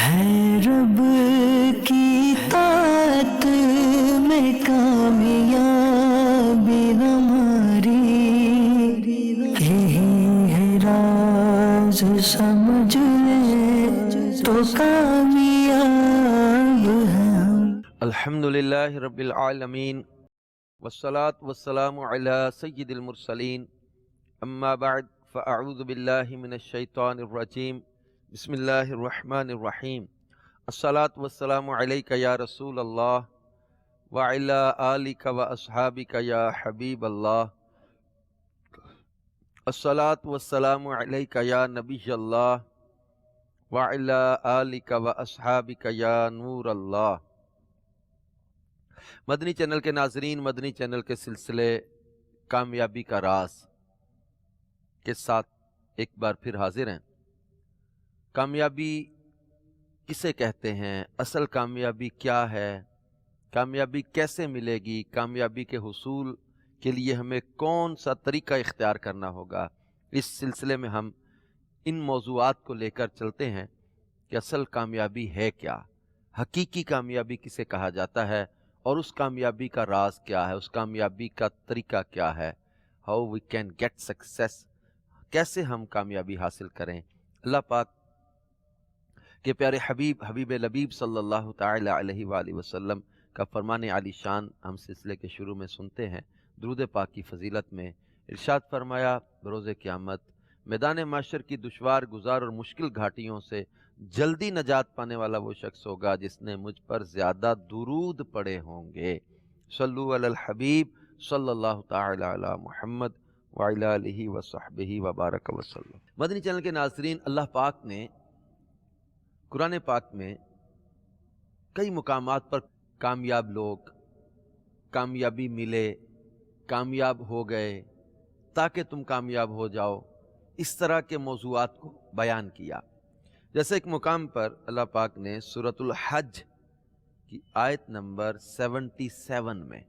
ہے رب کی طاعت میں کامیابی ہماری، یہی ہے راز سمجھ لے تو کامیاب ہیں۔ الحمدللہ رب العالمین والصلاة والسلام علی سید المرسلین، اما بعد فاعوذ باللہ من الشیطان الرجیم، بسم اللہ الرحمن الرحیم۔ الصلاة والسلام علیک یا رسول اللہ وعلی آلک واصحابک یا حبیب اللہ، الصلاة والسلام علیک یا نبی اللہ وعلی آلک واصحابک یا نور اللہ۔ مدنی چینل کے ناظرین، مدنی چینل کے سلسلے کامیابی کا راز کے ساتھ ایک بار پھر حاضر ہیں۔ کامیابی کسے کہتے ہیں؟ اصل کامیابی کیا ہے؟ کامیابی کیسے ملے گی؟ کامیابی کے حصول کے لیے ہمیں کون سا طریقہ اختیار کرنا ہوگا؟ اس سلسلے میں ہم ان موضوعات کو لے کر چلتے ہیں کہ اصل کامیابی ہے کیا، حقیقی کامیابی کسے کہا جاتا ہے، اور اس کامیابی کا راز کیا ہے، اس کامیابی کا طریقہ کیا ہے، how we can get success, کیسے ہم کامیابی حاصل کریں۔ اللہ پاک کے پیارے حبیب لبیب صلی اللہ تعالی علیہ وآلہ وسلم کا فرمان عالی شان ہم سلسلے کے شروع میں سنتے ہیں۔ درود پاک کی فضیلت میں ارشاد فرمایا، بروز قیامت میدان محشر کی دشوار گزار اور مشکل گھاٹیوں سے جلدی نجات پانے والا وہ شخص ہوگا جس نے مجھ پر زیادہ درود پڑے ہوں گے۔ صلو علی الحبیب صلی اللہ تعالی علی محمد وعلی آلہ وصحبہ وبارک وسلم۔ مدنی چینل کے ناظرین، اللہ پاک نے قرآن پاک میں کئی مقامات پر کامیاب لوگ، کامیابی ملے، کامیاب ہو گئے تاکہ تم کامیاب ہو جاؤ، اس طرح کے موضوعات کو بیان کیا۔ جیسے ایک مقام پر اللہ پاک نے سورۃ الحج کی آیت نمبر 77 میں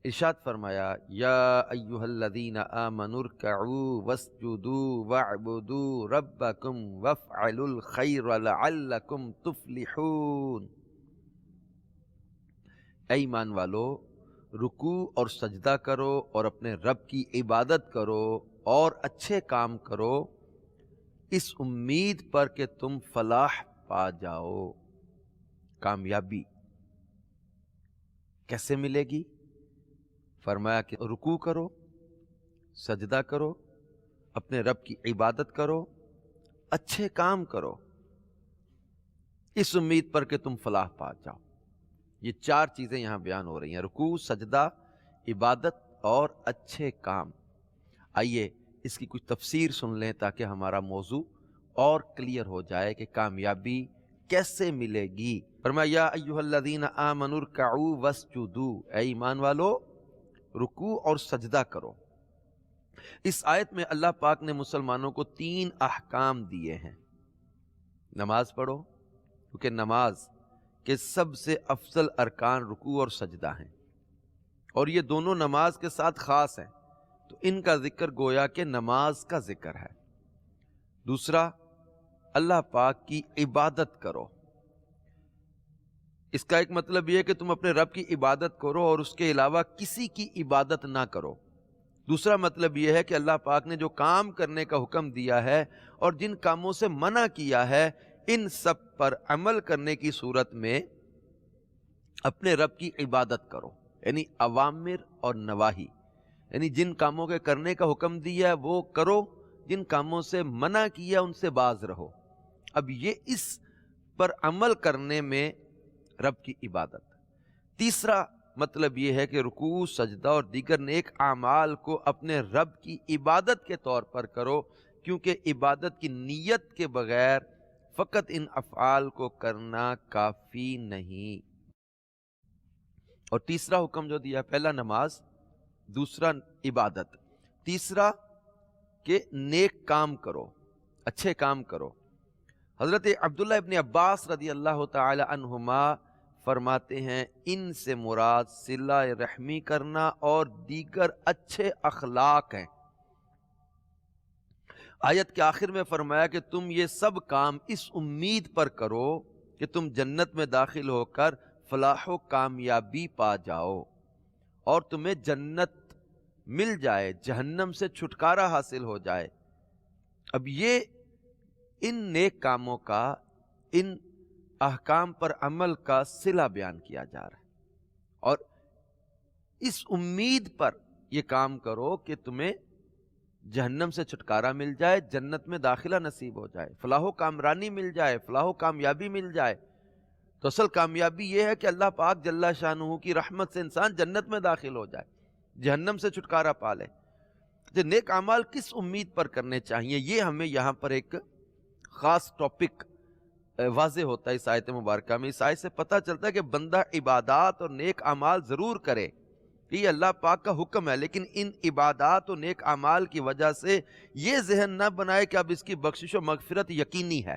ارشاد فرمایا، یا ایھا الذین آمنوا ارکعوا واسجدوا واعبدوا ربکم وافعلوا الخیر لعلکم تفلحون۔ اے ایمان والو، رکوع اور سجدہ کرو اور اپنے رب کی عبادت کرو اور اچھے کام کرو، اس امید پر کہ تم فلاح پا جاؤ۔ کامیابی کیسے ملے گی؟ فرمایا کہ رکوع کرو، سجدہ کرو، اپنے رب کی عبادت کرو، اچھے کام کرو، اس امید پر کہ تم فلاح پا جاؤ۔ یہ چار چیزیں یہاں بیان ہو رہی ہیں، رکوع، سجدہ، عبادت اور اچھے کام۔ آئیے اس کی کچھ تفسیر سن لیں تاکہ ہمارا موضوع اور کلیئر ہو جائے کہ کامیابی کیسے ملے گی۔ فرمایا، یا ایھا الذین آمنوا ارکعوا واسجدوا، اے ایمان والو رکوع اور سجدہ کرو۔ اس آیت میں اللہ پاک نے مسلمانوں کو 3 احکام دیے ہیں۔ نماز پڑھو، کیونکہ نماز کے سب سے افضل ارکان رکوع اور سجدہ ہیں، اور یہ دونوں نماز کے ساتھ خاص ہیں، تو ان کا ذکر گویا کہ نماز کا ذکر ہے۔ دوسرا، اللہ پاک کی عبادت کرو۔ اس کا ایک مطلب یہ ہے کہ تم اپنے رب کی عبادت کرو اور اس کے علاوہ کسی کی عبادت نہ کرو۔ دوسرا مطلب یہ ہے کہ اللہ پاک نے جو کام کرنے کا حکم دیا ہے اور جن کاموں سے منع کیا ہے، ان سب پر عمل کرنے کی صورت میں اپنے رب کی عبادت کرو، یعنی اوامر اور نواہی، یعنی جن کاموں کے کرنے کا حکم دیا ہے وہ کرو، جن کاموں سے منع کیا ان سے باز رہو۔ اب یہ اس پر عمل کرنے میں رب کی عبادت۔ تیسرا مطلب یہ ہے کہ رکوع، سجدہ اور دیگر نیک اعمال کو اپنے رب کی عبادت کے طور پر کرو، کیونکہ عبادت کی نیت کے بغیر فقط ان افعال کو کرنا کافی نہیں۔ اور تیسرا حکم جو دیا، پہلا نماز، دوسرا عبادت، تیسرا کہ نیک کام کرو، اچھے کام کرو۔ حضرت عبداللہ ابن عباس رضی اللہ تعالی عنہما فرماتے ہیں، ان سے مراد صلہ رحمی کرنا اور دیگر اچھے اخلاق ہیں۔ آیت کے آخر میں فرمایا کہ تم یہ سب کام اس امید پر کرو کہ تم جنت میں داخل ہو کر فلاح و کامیابی پا جاؤ اور تمہیں جنت مل جائے، جہنم سے چھٹکارا حاصل ہو جائے۔ اب یہ ان نیک کاموں کا، ان احکام پر عمل کا صلہ بیان کیا جا رہا ہے، اور اس امید پر یہ کام کرو کہ تمہیں جہنم سے چھٹکارا مل جائے، جنت میں داخلہ نصیب ہو جائے، فلاح و کامرانی مل جائے، فلاح و کامیابی مل جائے۔ تو اصل کامیابی یہ ہے کہ اللہ پاک جل شانہ کی رحمت سے انسان جنت میں داخل ہو جائے، جہنم سے چھٹکارا پا لے۔ تو نیک اعمال کس امید پر کرنے چاہیے، یہ ہمیں یہاں پر ایک خاص ٹاپک واضح ہوتا ہے اس آیت مبارکہ میں۔ اس آیت سے پتہ چلتا ہے کہ بندہ عبادات اور نیک اعمال ضرور کرے، یہ اللہ پاک کا حکم ہے، لیکن ان عبادات و نیک اعمال کی وجہ سے یہ ذہن نہ بنائے کہ اب اس کی بخشش و مغفرت یقینی ہے،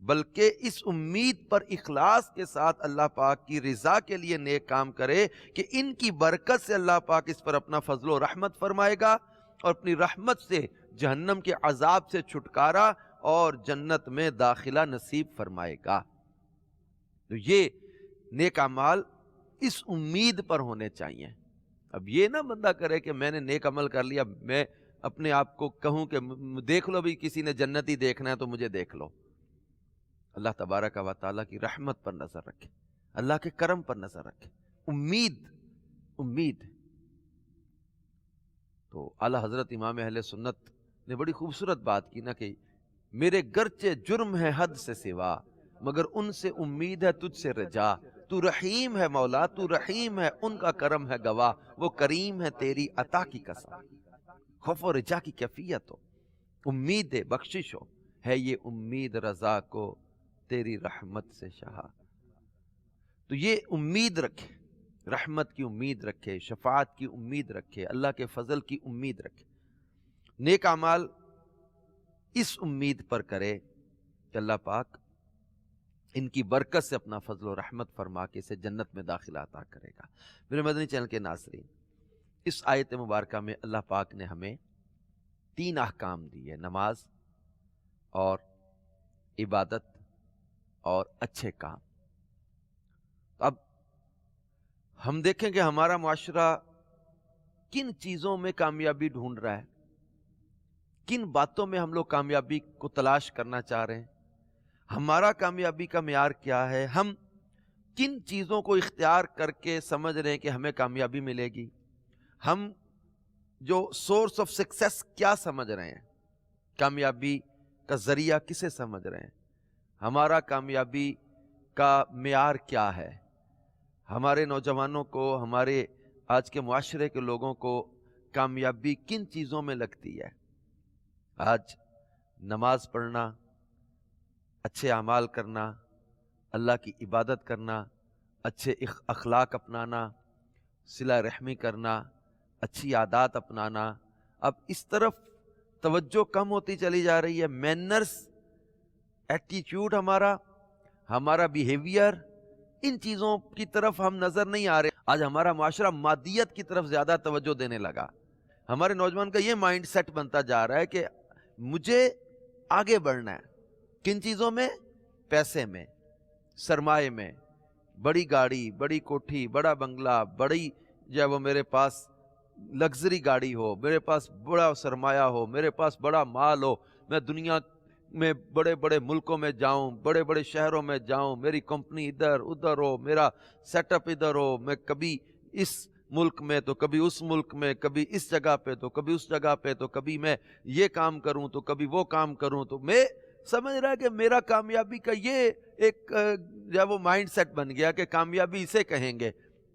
بلکہ اس امید پر اخلاص کے ساتھ اللہ پاک کی رضا کے لیے نیک کام کرے کہ ان کی برکت سے اللہ پاک اس پر اپنا فضل و رحمت فرمائے گا اور اپنی رحمت سے جہنم کے عذاب سے چھٹکارا اور جنت میں داخلہ نصیب فرمائے گا۔ تو یہ نیک اعمال اس امید پر ہونے چاہیے۔ اب یہ نہ بندہ کرے کہ میں نے نیک عمل کر لیا، میں اپنے آپ کو کہوں کہ دیکھ لو بھی، کسی نے جنتی دیکھنا ہے تو مجھے دیکھ لو۔ اللہ تبارک و تعالیٰ کی رحمت پر نظر رکھے، اللہ کے کرم پر نظر رکھے، امید۔ تو اعلیٰ حضرت امام اہل سنت نے بڑی خوبصورت بات کی نا کہ میرے گرچہ جرم ہے حد سے سوا، مگر ان سے امید ہے تجھ سے رجا، تو رحیم ہے مولا، تو رحیم ہے، ان کا کرم ہے گواہ، وہ کریم ہے تیری عطا کی قسم۔ خوف و رجا کی کیفیت ہو، امید بخشش ہو، ہے یہ امید رضا کو تیری رحمت سے شہا۔ تو یہ امید رکھے، رحمت کی امید رکھے، شفاعت کی امید رکھے، اللہ کے فضل کی امید رکھے، نیک اعمال اس امید پر کرے کہ اللہ پاک ان کی برکت سے اپنا فضل و رحمت فرما کے اسے جنت میں داخلہ عطا کرے گا۔ میرے مدنی چینل کے ناظرین، اس آیت مبارکہ میں اللہ پاک نے ہمیں 3 احکام دیے، نماز اور عبادت اور اچھے کام۔ اب ہم دیکھیں کہ ہمارا معاشرہ کن چیزوں میں کامیابی ڈھونڈ رہا ہے، کن باتوں میں ہم لوگ کامیابی کو تلاش کرنا چاہ رہے ہیں، ہمارا کامیابی کا معیار کیا ہے، ہم کن چیزوں کو اختیار کر کے سمجھ رہے ہیں کہ ہمیں کامیابی ملے گی، ہم جو سورس آف سکسیس کیا سمجھ رہے ہیں، کامیابی کا ذریعہ کسے سمجھ رہے ہیں، ہمارا کامیابی کا معیار کیا ہے، ہمارے نوجوانوں کو، ہمارے آج کے معاشرے کے لوگوں کو کامیابی کن چیزوں میں لگتی ہے۔ آج نماز پڑھنا، اچھے اعمال کرنا، اللہ کی عبادت کرنا، اچھے اخلاق اپنانا، صلہ رحمی کرنا، اچھی عادات اپنانا، اب اس طرف توجہ کم ہوتی چلی جا رہی ہے۔ مینرز، ایٹیٹیوڈ، ہمارا بیہیویئر، ان چیزوں کی طرف ہم نظر نہیں آ رہے۔ آج ہمارا معاشرہ مادیت کی طرف زیادہ توجہ دینے لگا۔ ہمارے نوجوان کا یہ مائنڈ سیٹ بنتا جا رہا ہے کہ مجھے آگے بڑھنا ہے، کن چیزوں میں؟ پیسے میں، سرمایہ میں، بڑی گاڑی، بڑی کوٹھی، بڑا بنگلہ، بڑی جو ہے وہ میرے پاس لگژری گاڑی ہو، میرے پاس بڑا سرمایہ ہو، میرے پاس بڑا مال ہو، میں دنیا میں بڑے بڑے ملکوں میں جاؤں، بڑے بڑے شہروں میں جاؤں، میری کمپنی ادھر ادھر ہو، میرا سیٹ اپ ادھر ہو، میں کبھی اس ملک میں تو کبھی اس ملک میں، کبھی اس جگہ پہ تو کبھی اس جگہ پہ، تو کبھی میں یہ کام کروں تو کبھی وہ کام کروں۔ تو میں سمجھ رہا ہے کہ میرا کامیابی کا یہ ایک جو ہے وہ مائنڈ سیٹ بن گیا کہ کامیابی اسے کہیں گے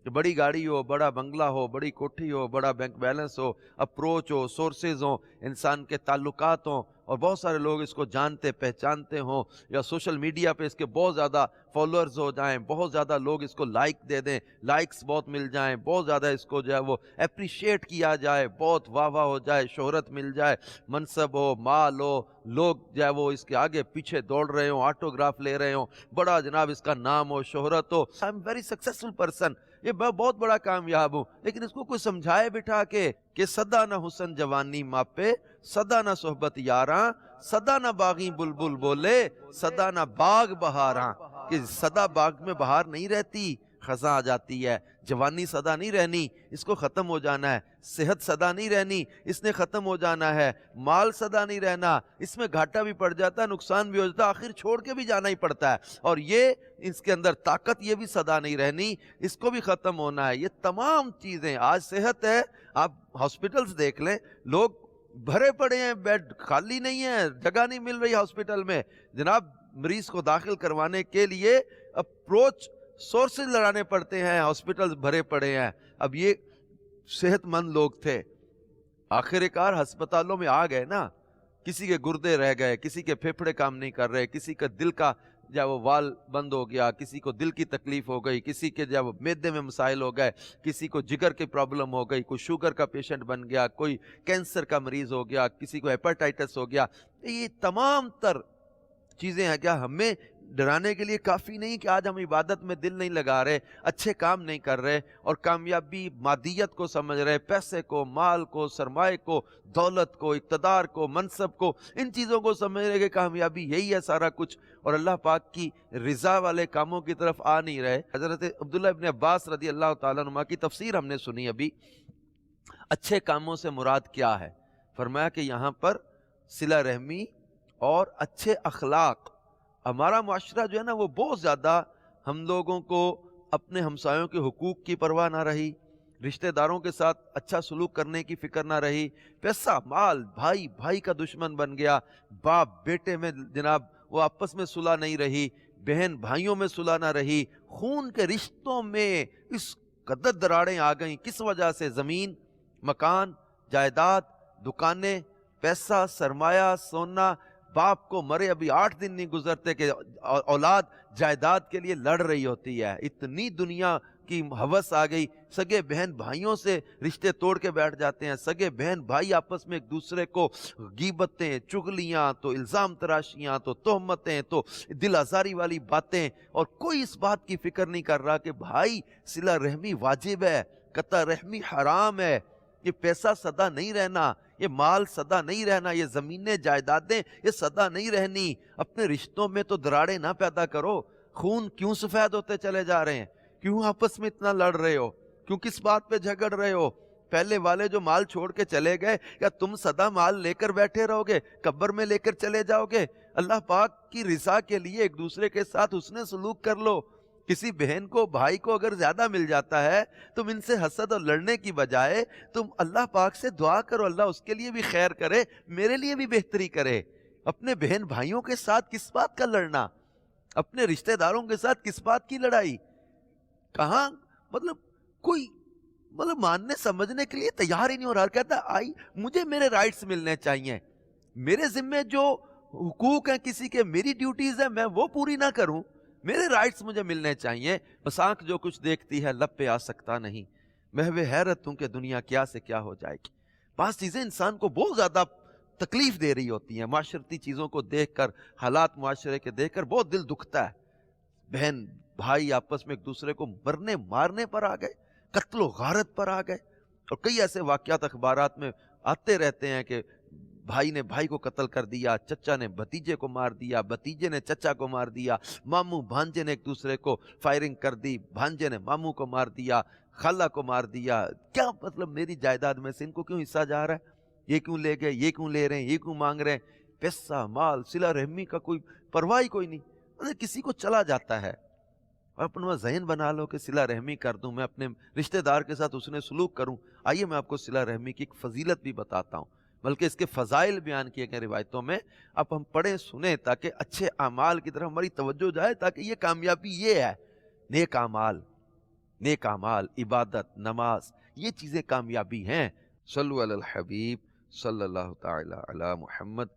کہ بڑی گاڑی ہو، بڑا بنگلہ ہو، بڑی کوٹھی ہو، بڑا بینک بیلنس ہو، اپروچ ہو، سورسز ہوں، انسان کے تعلقات ہوں، اور بہت سارے لوگ اس کو جانتے پہچانتے ہوں، یا سوشل میڈیا پہ اس کے بہت زیادہ فالوورز ہو جائیں، بہت زیادہ لوگ اس کو لائک دے دیں، لائکس بہت مل جائیں، بہت زیادہ اس کو جو ہے وہ اپریشیٹ کیا جائے، بہت واہ واہ ہو جائے، شہرت مل جائے، منصب ہو، مال ہو، لوگ جو ہے وہ اس کے آگے پیچھے دوڑ رہے ہوں، آٹوگراف لے رہے ہوں، بڑا جناب اس کا نام ہو، شہرت ہو، I am very successful person, یہ بہت بڑا کامیاب ہوں، لیکن اس کو کوئی سمجھائے بٹھا کے کہ صدا نہ حسن جوانی ماپے، صدا نہ صحبت یاراں، صدا نہ باغی بلبل بولے، صدا نہ باغ بہاراں، کہ صدا باغ میں بہار نہیں رہتی، خزاں آ جاتی ہے، جوانی صدا نہیں رہنی، اس کو ختم ہو جانا ہے، صحت صدا نہیں رہنی، اس نے ختم ہو جانا ہے، مال صدا نہیں رہنا، اس میں گھاٹا بھی پڑ جاتا ہے، نقصان بھی ہو جاتا ہے، آخر چھوڑ کے بھی جانا ہی پڑتا ہے، اور یہ اس کے اندر طاقت یہ بھی صدا نہیں رہنی، اس کو بھی ختم ہونا ہے۔ یہ تمام چیزیں، آج صحت ہے، آپ ہاسپٹلز دیکھ لیں، لوگ بھرے پڑے ہیں، بیڈ خالی نہیں ہے، جگہ نہیں مل رہی ہاسپٹل میں، جناب مریض کو داخل کروانے کے لیے اپروچ سورسز لڑانے پڑتے ہیں، ہاسپٹلز بھرے پڑے ہیں۔ اب یہ صحت مند لوگ تھے، آخر کار ہسپتالوں میں آ گئے نا، کسی کے گردے رہ گئے، کسی کے پھیپھڑے کام نہیں کر رہے، کسی کا دل کا جب وہ وال بند ہو گیا، کسی کو دل کی تکلیف ہو گئی، کسی کے جب معدے میں مسائل ہو گئے، کسی کو جگر کی پرابلم ہو گئی، کوئی شوگر کا پیشنٹ بن گیا، کوئی کینسر کا مریض ہو گیا، کسی کو ہیپاٹائٹس ہو گیا۔ یہ تمام تر چیزیں ہیں، کیا ہمیں ڈرانے کے لیے کافی نہیں کہ آج ہم عبادت میں دل نہیں لگا رہے، اچھے کام نہیں کر رہے، اور کامیابی مادیت کو سمجھ رہے، پیسے کو، مال کو، سرمایہ کو، دولت کو، اقتدار کو، منصب کو، ان چیزوں کو سمجھ رہے کہ کامیابی یہی ہے سارا کچھ، اور اللہ پاک کی رضا والے کاموں کی طرف آ نہیں رہے۔ حضرت عبداللہ ابن عباس رضی اللہ تعالیٰ عنہ کی تفسیر ہم نے سنی ابھی، اچھے کاموں سے مراد کیا ہے؟ فرمایا کہ یہاں پر صلہ رحمی اور اچھے اخلاق۔ ہمارا معاشرہ جو ہے نا وہ بہت زیادہ، ہم لوگوں کو اپنے ہمسایوں کے حقوق کی پرواہ نہ رہی، رشتہ داروں کے ساتھ اچھا سلوک کرنے کی فکر نہ رہی، پیسہ مال، بھائی بھائی کا دشمن بن گیا، باپ بیٹے میں جناب وہ آپس میں صلح نہیں رہی، بہن بھائیوں میں صلح نہ رہی، خون کے رشتوں میں اس قدر دراڑیں آ گئیں۔ کس وجہ سے؟ زمین، مکان، جائیداد، دکانیں، پیسہ، سرمایہ، سونا۔ باپ کو مرے ابھی 8 دن نہیں گزرتے کہ اولاد جائیداد کے لیے لڑ رہی ہوتی ہے، اتنی دنیا کی ہوس آ گئی، سگے بہن بھائیوں سے رشتے توڑ کے بیٹھ جاتے ہیں، سگے بہن بھائی آپس میں ایک دوسرے کو غیبتیں، چغلیاں، تو الزام تراشیاں، تو تہمتیں، تو دل آزاری والی باتیں، اور کوئی اس بات کی فکر نہیں کر رہا کہ بھائی صلہ رحمی واجب ہے، قطع رحمی حرام ہے، یہ پیسہ سدا نہیں رہنا، یہ مال سدا نہیں رہنا، یہ زمینیں جائیدادیں یہ سدا نہیں رہنی۔ اپنے رشتوں میں تو دراڑیں نہ پیدا کرو، خون کیوں سفید ہوتے چلے جا رہے ہیں؟ کیوں آپس میں اتنا لڑ رہے ہو؟ کیوں کس بات پہ جھگڑ رہے ہو؟ پہلے والے جو مال چھوڑ کے چلے گئے، کیا تم سدا مال لے کر بیٹھے رہو گے؟ قبر میں لے کر چلے جاؤ گے؟ اللہ پاک کی رضا کے لیے ایک دوسرے کے ساتھ حسن سلوک کر لو۔ کسی بہن کو، بھائی کو اگر زیادہ مل جاتا ہے، تم ان سے حسد اور لڑنے کی بجائے تم اللہ پاک سے دعا کرو، اللہ اس کے لیے بھی خیر کرے، میرے لیے بھی بہتری کرے۔ اپنے بہن بھائیوں کے ساتھ کس بات کا لڑنا؟ اپنے رشتہ داروں کے ساتھ کس بات کی لڑائی؟ کہاں کوئی ماننے سمجھنے کے لیے تیار ہی نہیں ہو رہا، کہتا آئی مجھے میرے رائٹس ملنے چاہیے، میرے ذمے جو حقوق ہیں کسی کے، میری ڈیوٹیز ہیں، میں وہ پوری نہ کروں، میرے رائٹس مجھے ملنے چاہیے۔ بس آنکھ جو کچھ دیکھتی ہے لب پہ آ سکتا نہیں، محو حیرت ہوں کہ دنیا کیا سے کیا ہو جائے گی۔ بعض چیزیں انسان کو بہت زیادہ تکلیف دے رہی ہوتی ہیں، معاشرتی چیزوں کو دیکھ کر، حالات معاشرے کے دیکھ کر بہت دل دکھتا ہے۔ بہن بھائی آپس میں ایک دوسرے کو مرنے مارنے پر آ گئے، قتل و غارت پر آ گئے، اور کئی ایسے واقعات اخبارات میں آتے رہتے ہیں کہ بھائی نے بھائی کو قتل کر دیا، چچا نے بھتیجے کو مار دیا، بھتیجے نے چچا کو مار دیا، ماموں بھانجے نے ایک دوسرے کو فائرنگ کر دی، بھانجے نے ماموں کو مار دیا، خالہ کو مار دیا۔ کیا میری جائیداد میں سے ان کو کیوں حصہ جا رہا ہے؟ یہ کیوں لے گئے؟ یہ کیوں لے رہے ہیں؟ یہ کیوں مانگ رہے ہیں؟ پیسہ مال، صلہ رحمی کا کوئی پرواہ کوئی نہیں۔ کسی کو چلا جاتا ہے، اور اپنا ذہن بنا لو کہ صلہ رحمی کر دوں، میں اپنے رشتہ دار کے ساتھ حسن سلوک کروں۔ آئیے میں آپ کو صلہ رحمی کی ایک فضیلت بھی بتاتا ہوں، بلکہ اس کے فضائل بیان کیے گئے روایتوں میں، اب ہم پڑھیں سنیں تاکہ اچھے اعمال کی طرف ہماری توجہ جائے، تاکہ یہ کامیابی یہ ہے، نیک اعمال، عبادت، نماز، یہ چیزیں کامیابی ہیں۔ صلو علی الحبیب صلی اللہ تعالی علی محمد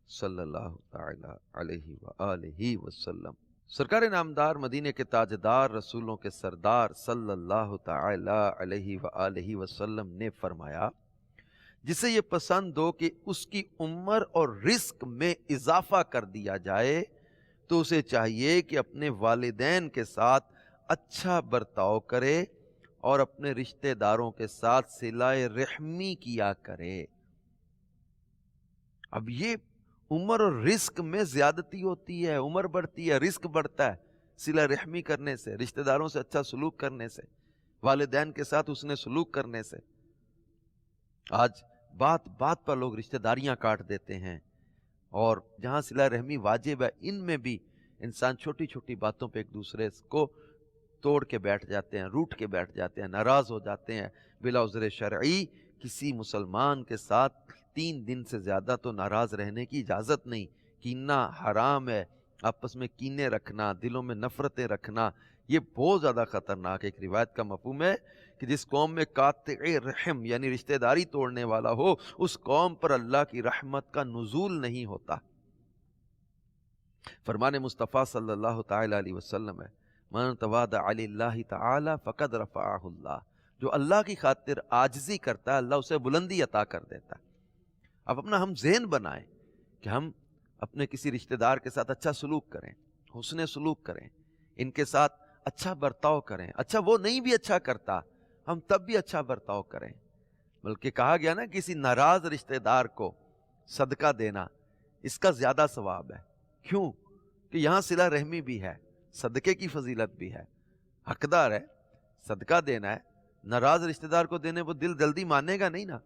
صلی اللہ تعالی علیہ وآلہ وسلم۔ سرکار نامدار، مدینے کے تاجدار، رسولوں کے سردار صلی اللہ تعالی علیہ وآلہ وسلم نے فرمایا، جسے یہ پسند ہو کہ اس کی عمر اور رزق میں اضافہ کر دیا جائے تو اسے چاہیے کہ اپنے والدین کے ساتھ اچھا برتاؤ کرے اور اپنے رشتہ داروں کے ساتھ صلہ رحمی کیا کرے۔ اب یہ عمر اور رزق میں زیادتی ہوتی ہے، عمر بڑھتی ہے، رزق بڑھتا ہے صلہ رحمی کرنے سے، رشتہ داروں سے اچھا سلوک کرنے سے، والدین کے ساتھ حسن سلوک کرنے سے۔ آج بات بات پر لوگ رشتہ داریاں کاٹ دیتے ہیں، اور جہاں صلہ رحمی واجب ہے ان میں بھی انسان چھوٹی چھوٹی باتوں پہ ایک دوسرے کو توڑ کے بیٹھ جاتے ہیں، روٹ کے بیٹھ جاتے ہیں، ناراض ہو جاتے ہیں بلا عذر شرعی۔ کسی مسلمان کے ساتھ 3 دن سے زیادہ تو ناراض رہنے کی اجازت نہیں۔ کینہ حرام ہے، آپس میں کینے رکھنا، دلوں میں نفرتیں رکھنا، یہ بہت زیادہ خطرناک ہے۔ ایک روایت کا مفہوم ہے کہ جس قوم میں قاطع رحم یعنی رشتہ داری توڑنے والا ہو، اس قوم پر اللہ کی رحمت کا نزول نہیں ہوتا۔ فرمان مصطفیٰ صلی اللہ تعالی علیہ وسلم ہے، من تواضع للہ تعالی فقد رفعہ اللہ، جو اللہ کی خاطر عاجزی کرتا ہے اللہ اسے بلندی عطا کر دیتا ہے۔ اب اپنا ہم ذہن بنائیں کہ ہم اپنے کسی رشتہ دار کے ساتھ اچھا سلوک کریں، حسن سلوک کریں، ان کے ساتھ اچھا برتاؤ کریں۔ اچھا وہ نہیں بھی اچھا کرتا، ہم تب بھی اچھا برتاؤ کریں۔ بلکہ کہا گیا نا کسی ناراض رشتہ دار کو صدقہ دینا اس کا زیادہ ثواب ہے۔ کیوں؟ کہ یہاں صلہ رحمی بھی ہے، صدقے کی فضیلت بھی ہے، حقدار ہے، صدقہ دینا ہے۔ ناراض رشتہ دار کو دینے وہ دل جلدی مانے گا نہیں نا،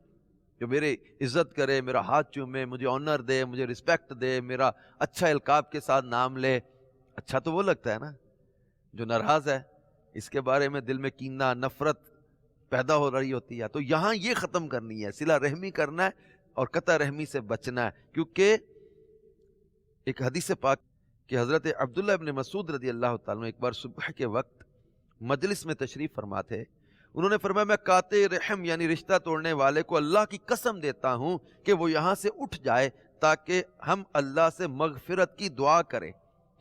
جو میرے عزت کرے، میرا ہاتھ چومے، مجھے آنر دے، مجھے رسپیکٹ دے، میرا اچھا القاب کے ساتھ نام لے، اچھا تو وہ لگتا ہے نا۔ جو ناراض ہے اس کے بارے میں دل میں کینہ نفرت پیدا ہو رہی ہوتی ہے۔ تو یہاں یہ ختم کرنی ہے، صلہ رحمی کرنا ہے اور قطع رحمی سے بچنا ہے۔ کیونکہ ایک حدیث پاک کہ حضرت عبداللہ ابن مسعود رضی اللہ تعالیٰ عنہ ایک بار صبح کے وقت مجلس میں تشریف فرما تھے، انہوں نے فرمایا میں قاطع رحم یعنی رشتہ توڑنے والے کو اللہ کی قسم دیتا ہوں کہ وہ یہاں سے اٹھ جائے تاکہ ہم اللہ سے مغفرت کی دعا کریں،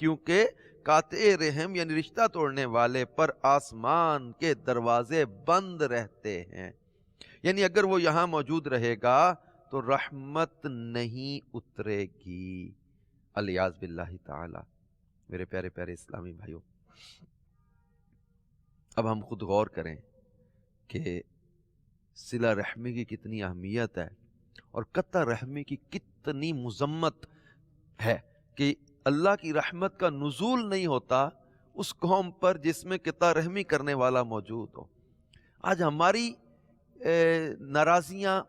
کیونکہ قاطع رحم یعنی رشتہ توڑنے والے پر آسمان کے دروازے بند رہتے ہیں، یعنی اگر وہ یہاں موجود رہے گا تو رحمت نہیں اترے گی، الیاذ باللہ تعالی۔ میرے پیارے پیارے اسلامی بھائیوں، اب ہم خود غور کریں کہ صلہ رحمی کی کتنی اہمیت ہے اور قطع رحمی کی کتنی مذمت ہے کہ اللہ کی رحمت کا نزول نہیں ہوتا اس قوم پر جس میں قطع رحمی کرنے والا موجود ہو۔ آج ہماری ناراضیاں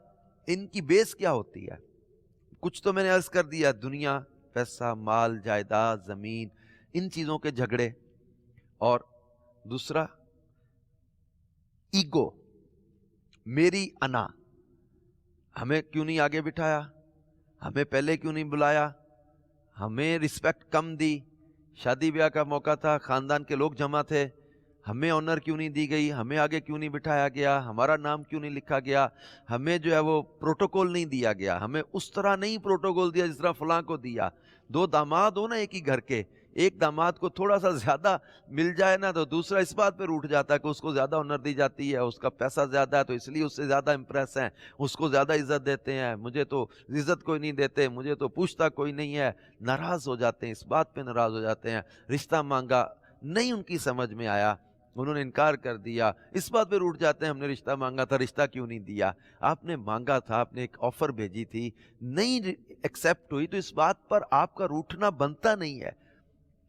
ان کی بیس کیا ہوتی ہے؟ کچھ تو میں نے عرض کر دیا، دنیا، پیسہ، مال، جائیداد، زمین، ان چیزوں کے جھگڑے، اور دوسرا ایگو، میری انا، ہمیں کیوں نہیں آگے بٹھایا، ہمیں پہلے کیوں نہیں بلایا، ہمیں رسپیکٹ کم دی، شادی بیاہ کا موقع تھا، خاندان کے لوگ جمع تھے، ہمیں آنر کیوں نہیں دی گئی، ہمیں آگے کیوں نہیں بٹھایا گیا، ہمارا نام کیوں نہیں لکھا گیا، ہمیں جو ہے وہ پروٹوکول نہیں دیا گیا، ہمیں اس طرح نہیں پروٹوکول دیا جس طرح فلاں کو دیا۔ 2 داماد ہو نا ایک ہی گھر کے، ایک داماد کو تھوڑا سا زیادہ مل جائے نا تو دوسرا اس بات پہ روٹھ جاتا ہے کہ اس کو زیادہ آنر دی جاتی ہے، اس کا پیسہ زیادہ ہے تو اس لیے اس سے زیادہ امپریس ہیں، اس کو زیادہ عزت دیتے ہیں، مجھے تو عزت کوئی نہیں دیتے، مجھے تو پوچھتا کوئی نہیں ہے۔ ناراض ہو جاتے ہیں، اس بات پہ ناراض ہو جاتے ہیں۔ رشتہ مانگا نہیں ان کی سمجھ میں آیا، انہوں نے انکار کر دیا، اس بات پہ روٹھ جاتے ہیں ہم نے رشتہ مانگا تھا، رشتہ کیوں نہیں دیا؟ آپ نے مانگا تھا، آپ نے ایک آفر بھیجی تھی، نہیں ایکسیپٹ ہوئی تو اس بات پر آپ کا روٹھنا بنتا نہیں ہے۔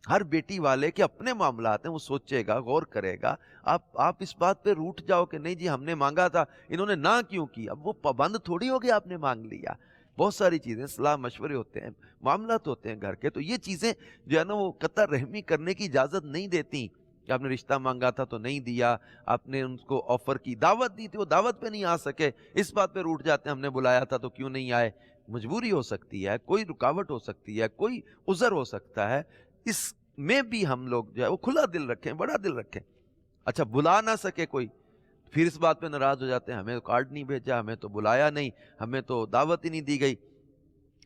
ہر بیٹی والے کے اپنے معاملات ہیں، وہ سوچے گا، غور کرے گا۔ آپ اس بات پہ روٹھ جاؤ کہ نہیں جی ہم نے مانگا تھا، انہوں نے نہ کیوں کی، اب وہ پابند تھوڑی ہو گیا آپ نے مانگ لیا۔ بہت ساری چیزیں، صلاح مشورے ہوتے ہیں، معاملات ہوتے ہیں گھر کے، تو یہ چیزیں جو ہے نا وہ قطع رحمی کرنے کی اجازت نہیں دیتی کہ آپ نے رشتہ مانگا تھا تو نہیں دیا، آپ نے ان کو آفر کی، دعوت دی تھی، وہ دعوت پہ نہیں آ سکے، اس بات پہ روٹھ جاتے ہیں ہم نے بلایا تھا تو کیوں نہیں آئے۔ مجبوری ہو سکتی ہے، کوئی رکاوٹ ہو سکتی ہے، کوئی عذر ہو سکتا ہے، اس میں بھی ہم لوگ جو ہے وہ کھلا دل رکھیں، بڑا دل رکھیں۔ اچھا بلا نہ سکے کوئی، پھر اس بات پہ ناراض ہو جاتے ہیں، ہمیں تو کارڈ نہیں بھیجا، ہمیں تو بلایا نہیں، ہمیں تو دعوت ہی نہیں دی گئی،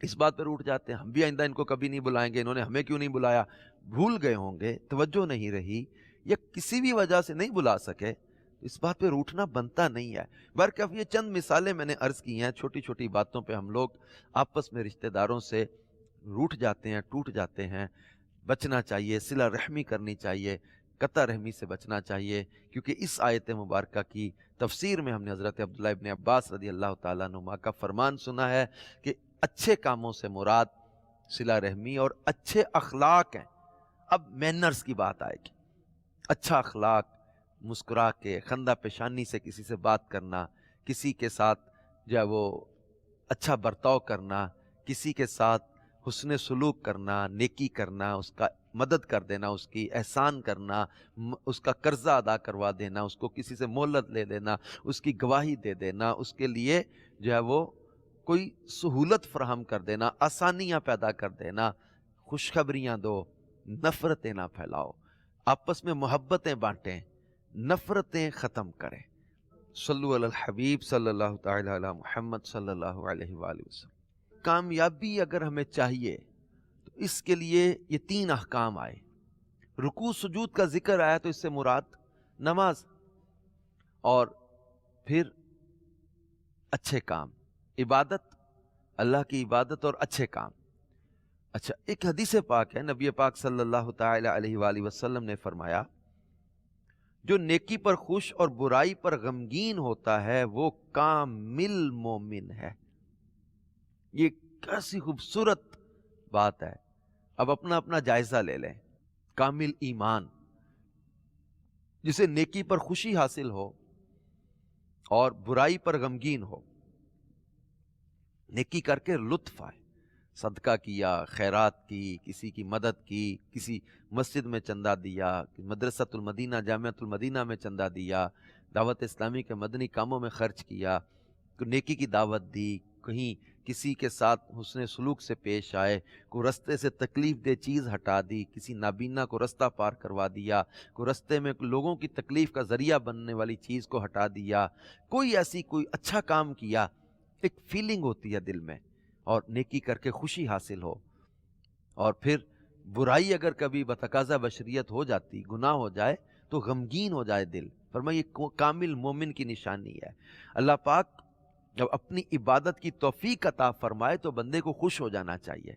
اس بات پہ روٹھ جاتے ہیں، ہم بھی آئندہ ان کو کبھی نہیں بلائیں گے، انہوں نے ہمیں کیوں نہیں بلایا۔ بھول گئے ہوں گے، توجہ نہیں رہی، یا کسی بھی وجہ سے نہیں بلا سکے، اس بات پہ روٹھنا بنتا نہیں ہے۔ برکف یہ چند مثالیں میں نے عرض کی ہیں، چھوٹی چھوٹی باتوں پہ ہم لوگ آپس میں رشتہ داروں سے روٹھ جاتے ہیں، ٹوٹ جاتے ہیں۔ بچنا چاہیے، صلہ رحمی کرنی چاہیے۔ قطع رحمی سے بچنا چاہیے، کیونکہ اس آیت مبارکہ کی تفسیر میں ہم نے حضرت عبداللہ ابن عباس رضی اللہ تعالیٰ عنہما کا فرمان سنا ہے کہ اچھے کاموں سے مراد صلہ رحمی اور اچھے اخلاق ہیں۔ اب مینرز کی بات آئے گی۔ اچھا اخلاق، مسکرا کے خندہ پیشانی سے کسی سے بات کرنا، کسی کے ساتھ جو ہے وہ اچھا برتاؤ کرنا، کسی کے ساتھ حسن سلوک کرنا، نیکی کرنا، اس کا مدد کر دینا، اس کی احسان کرنا، اس کا قرضہ ادا کروا دینا، اس کو کسی سے مہلت لے دینا، اس کی گواہی دے دینا، اس کے لیے جو ہے وہ کوئی سہولت فراہم کر دینا، آسانیاں پیدا کر دینا، خوشخبریاں دو، نفرتیں نہ پھیلاؤ، آپس میں محبتیں بانٹیں، نفرتیں ختم کریں۔ صلو علی الحبیب صلی اللہ تعالی علی محمد صلی اللہ علیہ وآلہ وسلم۔ کامیابی اگر ہمیں چاہیے تو اس کے لیے یہ 3 احکام آئے۔ رکوع سجود کا ذکر آیا تو اس سے مراد نماز، اور پھر اچھے کام، عبادت، اللہ کی عبادت اور اچھے کام۔ اچھا، ایک حدیث پاک ہے، نبی پاک صلی اللہ تعالی علیہ وآلہ وسلم نے فرمایا، جو نیکی پر خوش اور برائی پر غمگین ہوتا ہے وہ کامل مومن ہے۔ یہ کیسی خوبصورت بات ہے۔ اب اپنا اپنا جائزہ لے لیں۔ کامل ایمان، جسے نیکی پر خوشی حاصل ہو اور برائی پر غمگین ہو، نیکی کر کے لطف آئے، صدقہ کیا، خیرات کی، کسی کی مدد کی، کسی مسجد میں چندہ دیا، مدرسۃ المدینہ جامعۃ المدینہ میں چندہ دیا، دعوت اسلامی کے مدنی کاموں میں خرچ کیا، نیکی کی دعوت دی، کہیں کسی کے ساتھ حسن سلوک سے پیش آئے، کوئی رستے سے تکلیف دہ چیز ہٹا دی، کسی نابینا کو رستہ پار کروا دیا، کوئی رستے میں لوگوں کی تکلیف کا ذریعہ بننے والی چیز کو ہٹا دیا، کوئی ایسی کوئی اچھا کام کیا، ایک فیلنگ ہوتی ہے دل میں، اور نیکی کر کے خوشی حاصل ہو، اور پھر برائی اگر کبھی بتقاضا بشریت ہو جاتی، گناہ ہو جائے تو غمگین ہو جائے دل، فرمایا یہ کامل مومن کی نشانی ہے۔ اللہ پاک جب اپنی عبادت کی توفیق عطا فرمائے تو بندے کو خوش ہو جانا چاہیے۔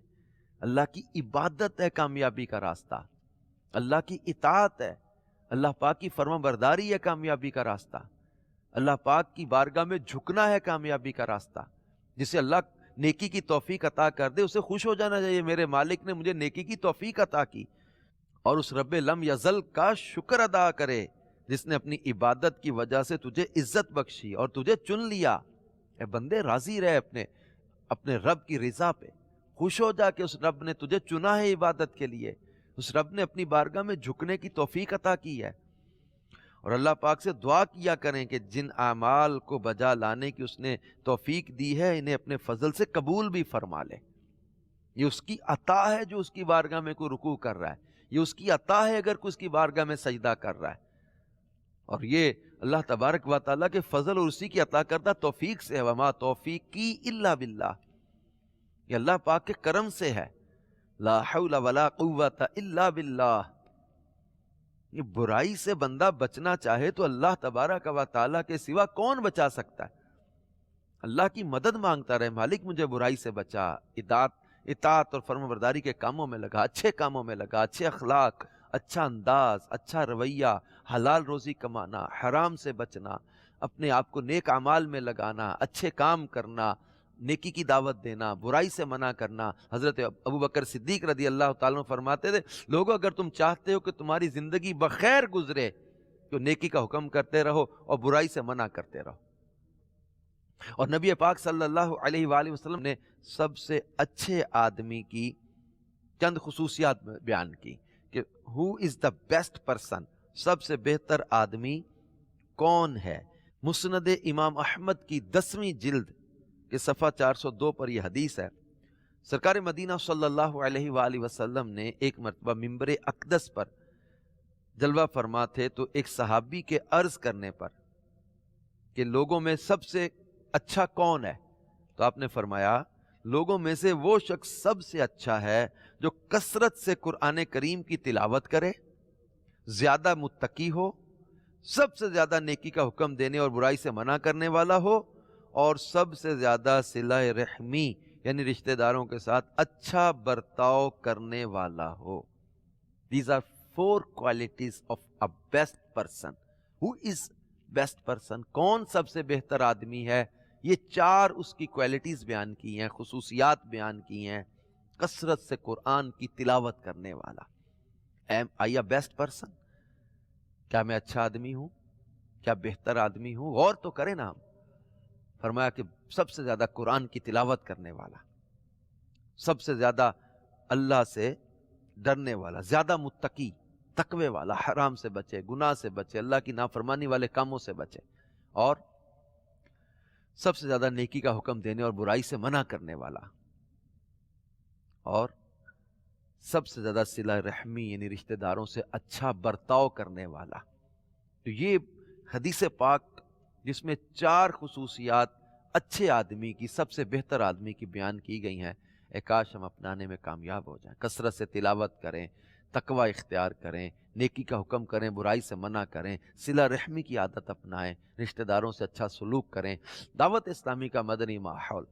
اللہ کی عبادت ہے کامیابی کا راستہ، اللہ کی اطاعت ہے، اللہ پاک کی فرما برداری ہے کامیابی کا راستہ، اللہ پاک کی بارگاہ میں جھکنا ہے کامیابی کا راستہ۔ جسے اللہ نیکی کی توفیق عطا کر دے اسے خوش ہو جانا چاہیے، میرے مالک نے مجھے نیکی کی توفیق عطا کی، اور اس رب لم یزل کا شکر ادا کرے جس نے اپنی عبادت کی وجہ سے تجھے عزت بخشی اور تجھے چن لیا۔ اے بندے راضی رہے اپنے رب کی رضا پہ، خوش ہو جا کہ اس رب نے تجھے چنا ہے عبادت کے لیے، اس رب نے اپنی بارگاہ میں جھکنے کی توفیق عطا کی ہے۔ اور اللہ پاک سے دعا کیا کریں کہ جن اعمال کو بجا لانے کی اس نے توفیق دی ہے انہیں اپنے فضل سے قبول بھی فرما لے۔ یہ اس کی عطا ہے جو اس کی بارگاہ میں کوئی رکوع کر رہا ہے، یہ اس کی عطا ہے اگر کوئی اس کی بارگاہ میں سجدہ کر رہا ہے، اور یہ اللہ تبارک و تعالیٰ کے فضل اور اسی کی عطا کردہ توفیق سے ہے۔ وما توفیقی الا باللہ، یہ اللہ پاک کے کرم سے ہے۔ لا حول ولا قوت الا باللہ، یہ برائی سے بندہ بچنا چاہے تو اللہ تبارک و تعالیٰ کے سوا کون بچا سکتا ہے؟ اللہ کی مدد مانگتا رہے، مالک مجھے برائی سے بچا، اطاعت اور فرما برداری کے کاموں میں لگا، اچھے کاموں میں لگا، اچھے اخلاق، اچھا انداز، اچھا رویہ، حلال روزی کمانا، حرام سے بچنا، اپنے آپ کو نیک اعمال میں لگانا، اچھے کام کرنا، نیکی کی دعوت دینا، برائی سے منع کرنا۔ حضرت ابو بکر صدیق رضی اللہ تعالیٰ عنہ فرماتے تھے، لوگوں اگر تم چاہتے ہو کہ تمہاری زندگی بخیر گزرے تو نیکی کا حکم کرتے رہو اور برائی سے منع کرتے رہو۔ اور نبی پاک صلی اللہ علیہ وآلہ وسلم نے سب سے اچھے آدمی کی چند خصوصیات بیان کی کہ who is the best person، سب سے بہتر آدمی کون ہے۔ مسند امام احمد کی 10ویں جلد کے صفحہ 402 پر یہ حدیث ہے۔ سرکار مدینہ صلی اللہ علیہ وآلہ وسلم نے ایک مرتبہ ممبر اقدس پر جلوہ فرما تھے تو ایک صحابی کے عرض کرنے پر کہ لوگوں میں سب سے اچھا کون ہے، تو آپ نے فرمایا لوگوں میں سے وہ شخص سب سے اچھا ہے جو کثرت سے قرآن کریم کی تلاوت کرے، زیادہ متقی ہو، سب سے زیادہ نیکی کا حکم دینے اور برائی سے منع کرنے والا ہو، اور سب سے زیادہ صلہ رحمی یعنی رشتہ داروں کے ساتھ اچھا برتاؤ کرنے والا ہو۔ These are 4 qualities of a best person. Who is best person? کون سب سے بہتر آدمی ہے؟ یہ 4 اس کی کوالٹیز بیان کی ہیں، خصوصیات بیان کی ہیں. کثرت سے قرآن کی تلاوت کرنے والا. Am I a best person؟ کیا میں اچھا آدمی ہوں؟ کیا بہتر آدمی ہوں؟ غور تو کریں نا. ہم فرمایا کہ سب سے زیادہ قرآن کی تلاوت کرنے والا، سب سے زیادہ اللہ سے ڈرنے والا، زیادہ متقی، تقوی والا، حرام سے بچے، گناہ سے بچے، اللہ کی نافرمانی والے کاموں سے بچے، اور سب سے زیادہ نیکی کا حکم دینے اور برائی سے منع کرنے والا، اور سب سے زیادہ صلہ رحمی یعنی رشتہ داروں سے اچھا برتاؤ کرنے والا. تو یہ حدیث پاک جس میں 4 خصوصیات اچھے آدمی کی، سب سے بہتر آدمی کی بیان کی گئی ہیں، کاش ہم اپنانے میں کامیاب ہو جائیں. کثرت سے تلاوت کریں، تقوی اختیار کریں، نیکی کا حکم کریں، برائی سے منع کریں، صلہ رحمی کی عادت اپنائیں، رشتہ داروں سے اچھا سلوک کریں. دعوت اسلامی کا مدنی ماحول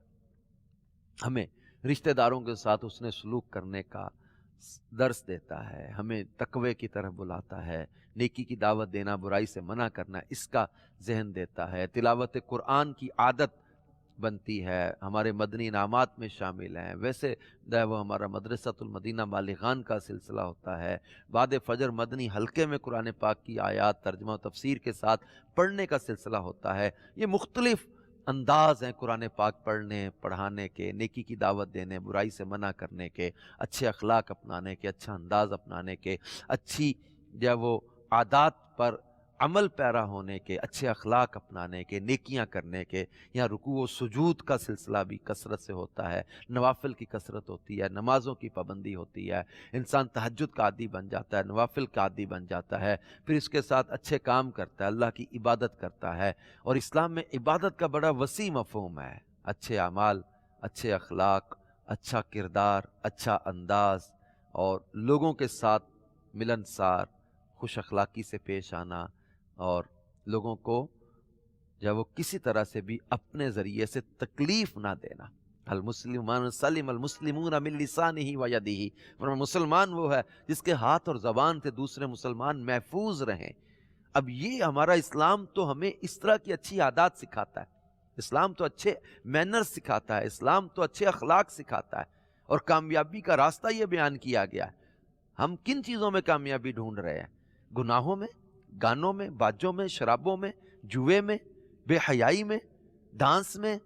ہمیں رشتہ داروں کے ساتھ حسن سلوک کرنے کا درس دیتا ہے، ہمیں تقوی کی طرف بلاتا ہے، نیکی کی دعوت دینا، برائی سے منع کرنا، اس کا ذہن دیتا ہے. تلاوت قرآن کی عادت بنتی ہے، ہمارے مدنی انعامات میں شامل ہیں. ویسے وہ ہمارا مدرسۃ المدینہ بالغان کا سلسلہ ہوتا ہے. بعد فجر مدنی حلقے میں قرآن پاک کی آیات ترجمہ و تفسیر کے ساتھ پڑھنے کا سلسلہ ہوتا ہے. یہ مختلف انداز ہیں قرآن پاک پڑھنے پڑھانے کے، نیکی کی دعوت دینے، برائی سے منع کرنے کے، اچھے اخلاق اپنانے کے، اچھا انداز اپنانے کے، اچھی وہ عادات پر عمل پیرا ہونے کے، اچھے اخلاق اپنانے کے، نیکیاں کرنے کے. یہاں رکوع و سجود کا سلسلہ بھی کثرت سے ہوتا ہے، نوافل کی کثرت ہوتی ہے، نمازوں کی پابندی ہوتی ہے، انسان تہجد کا عادی بن جاتا ہے، نوافل کا عادی بن جاتا ہے، پھر اس کے ساتھ اچھے کام کرتا ہے، اللہ کی عبادت کرتا ہے. اور اسلام میں عبادت کا بڑا وسیع مفہوم ہے. اچھے اعمال، اچھے اخلاق، اچھا کردار، اچھا انداز، اور لوگوں کے ساتھ ملنسار، خوش اخلاقی سے پیش آنا، اور لوگوں کو جب وہ کسی طرح سے بھی اپنے ذریعے سے تکلیف نہ دینا. المسلمان سلم المسلمون من لسانہ و یدہ، مسلمان وہ ہے جس کے ہاتھ اور زبان سے دوسرے مسلمان محفوظ رہیں. اب یہ ہمارا اسلام تو ہمیں اس طرح کی اچھی عادات سکھاتا ہے، اسلام تو اچھے مینر سکھاتا ہے، اسلام تو اچھے اخلاق سکھاتا ہے، اور کامیابی کا راستہ یہ بیان کیا گیا ہے. ہم کن چیزوں میں کامیابی ڈھونڈ رہے ہیں؟ گناہوں میں، گانوں میں، باجوں میں، شرابوں میں، جوئے میں، بے حیائی میں، ڈانس میں.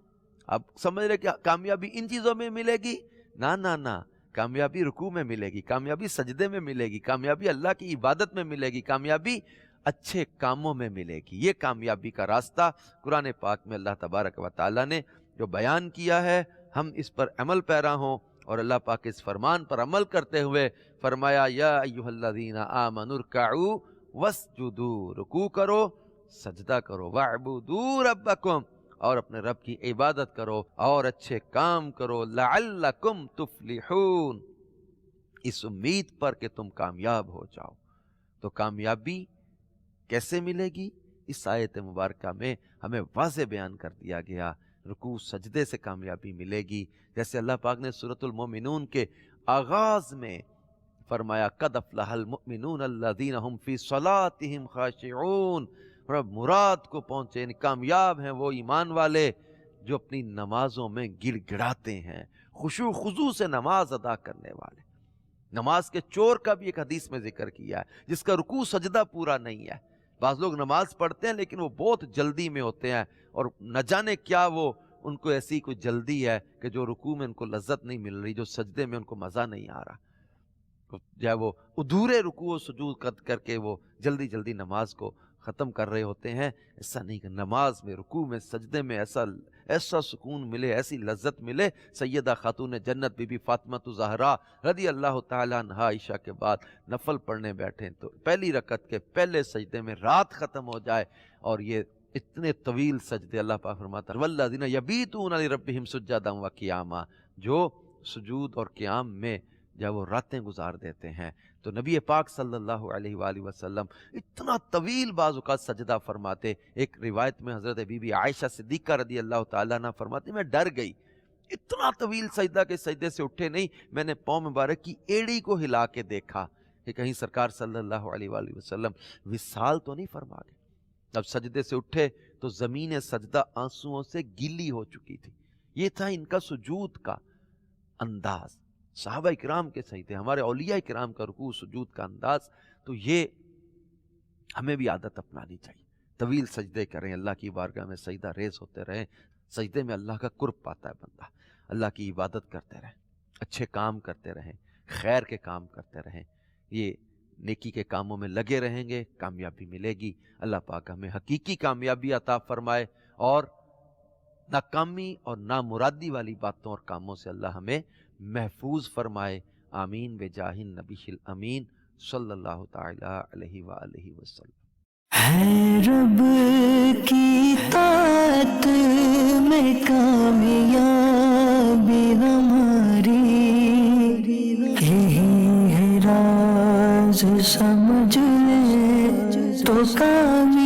اب سمجھ رہے کہ کامیابی ان چیزوں میں ملے گی؟ نہ نہ نہ، کامیابی رکوع میں ملے گی، کامیابی سجدے میں ملے گی، کامیابی اللہ کی عبادت میں ملے گی، کامیابی اچھے کاموں میں ملے گی. یہ کامیابی کا راستہ قرآن پاک میں اللہ تبارک و تعالیٰ نے جو بیان کیا ہے، ہم اس پر عمل پیرا ہوں، اور اللہ پاک اس فرمان پر عمل کرتے ہوئے فرمایا یا ایھا الذین آمنوا ارکعوا واسجدوا، رکوع کرو، سجدہ کرو، واعبدوا ربکم، اور اپنے رب کی عبادت کرو اور اچھے کام کرو، لعلکم تفلحون، اس امید پر کہ تم کامیاب ہو جاؤ. تو کامیابی کیسے ملے گی؟ اس آیت مبارکہ میں ہمیں واضح بیان کر دیا گیا. رکوع سجدے سے کامیابی ملے گی. جیسے اللہ پاک نے سورۃ المومنون کے آغاز میں فرمایا قد افلح المؤمنون الذین هم فی صلاتهم خاشعون، مراد کو پہنچے، یعنی کامیاب ہیں وہ ایمان والے جو اپنی نمازوں میں گڑ گڑاتے ہیں، خشوع خضوع سے نماز ادا کرنے والے. نماز کے چور کا بھی ایک حدیث میں ذکر کیا ہے، جس کا رکوع سجدہ پورا نہیں ہے. بعض لوگ نماز پڑھتے ہیں لیکن وہ بہت جلدی میں ہوتے ہیں، اور نہ جانے کیا وہ ان کو ایسی کوئی جلدی ہے کہ جو رکوع میں ان کو لذت نہیں مل رہی، جو سجدے میں ان کو مزہ نہیں آ رہا، جو وہ ادھورے رکوع و سجود کر کے وہ جلدی جلدی نماز کو ختم کر رہے ہوتے ہیں. ایسا نہیں کہ نماز میں، رکوع میں، سجدے میں ایسا سکون ملے، ایسی لذت ملے. سیدہ خاتون جنت بی بی فاطمہ زہرا رضی اللہ تعالیٰ عنہا عشاء کے بعد نفل پڑھنے بیٹھیں تو پہلی رکعت کے پہلے سجدے میں رات ختم ہو جائے، اور یہ اتنے طویل سجدے اللہ پاک فرماتا ہے والذین یبیتون لربہم سجدا وقیاما، جو سجود اور قیام میں جب وہ راتیں گزار دیتے ہیں. تو نبی پاک صلی اللہ علیہ وآلہ وسلم اتنا طویل بعض اوقات سجدہ فرماتے. ایک روایت میں حضرت بی بی عائشہ صدیقہ رضی اللہ تعالیٰ عنہ فرماتے میں ڈر گئی، اتنا طویل سجدہ کے سجدے سے اٹھے نہیں، میں نے پاؤں مبارک کی ایڑی کو ہلا کے دیکھا کہ کہیں سرکار صلی اللہ علیہ وآلہ وسلم وصال تو نہیں فرما گئے. اب سجدے سے اٹھے تو زمین سجدہ آنسوؤں سے گیلی ہو چکی تھی. یہ تھا ان کا سجود کا انداز. صحابہ اکرام کے صحیح تھے، ہمارے اولیاء اکرام کا رکوع سجود کا انداز. تو یہ ہمیں بھی عادت اپنانی چاہیے. طویل سجدے کریں، اللہ کی بارگاہ میں سجدہ ریز ہوتے رہیں. سجدے میں اللہ کا قرب پاتا ہے بندہ. اللہ کی عبادت کرتے رہیں، اچھے کام کرتے رہیں، خیر کے کام کرتے رہیں. یہ نیکی کے کاموں میں لگے رہیں گے، کامیابی ملے گی. اللہ پاک ہمیں حقیقی کامیابی عطا فرمائے اور ناکامی اور نامرادی والی باتوں اور کاموں سے اللہ ہمیں محفوظ فرمائے. آمین بجاہ النبی الامین صلی اللہ تعالی علیہ وآلہ وسلم. ہے رب کی طاعت میں کامیابی ہماری، یہی ہے راز سمجھ لے تو کامیابی